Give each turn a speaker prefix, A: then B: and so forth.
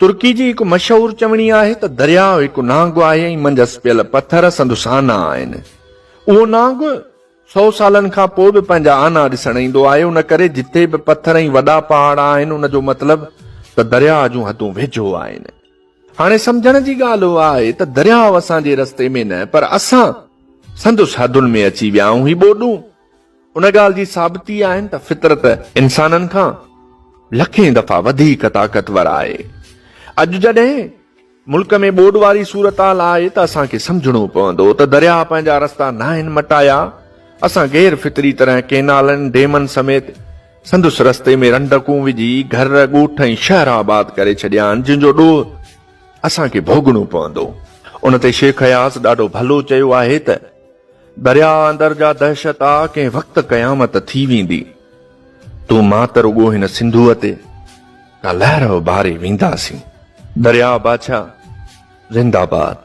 A: तुर्की जी हिकु मशहूरु चवणी आहे त दरियाउ हिकु नांग आहे ऐं मंझसि पियल पथर संदुसाना आहिनि। उहो नांग 100 सालनि खां पोइ बि पंहिंजा आना ॾिसण ईंदो आहे। उन करे जिथे बि पथर ऐं वॾा पहाड़ आहिनि उनजो मतिलबु त दरिया जूं हदूं वेझो आहिनि। हाणे सम्झण जी ॻाल्हि उहा आहे त दरियाउ असांजे रस्ते में न पर असां संदुस हदुनि में अची विया आहियूं। ही ॿोॾूं उन ॻाल्हि जी साबिती आहिनि त फितरत इंसाननि खां लखें दफ़ा वधीक ताक़तवर आहे। अॼु जॾहिं मुल्क में ॿोॾ वारी सूरताल आहे त असांखे सम्झणो पवंदो त दरिया पंहिंजा रस्ता न आहिनि मटाया। असां गैर फितरी तरह केनालनि डेमनि समेत संदुस रस्ते में रंडकूं विझी घर ॻोठ ऐं शहर आबाद करे छॾिया आहिनि, जिन जो ॾोह असांखे भोगणो पवंदो। उन ते शेख हयास ॾाढो भलो चयो आहे त दरिया अंदर जा दहशत आ कंहिं वक़्तु क़यामत थी वेंदी, तूं मां त रुॻो हिन सिंधूअ ते का लहर उभारे वेंदासीं। दरिया बादशाह जिंदाबाद।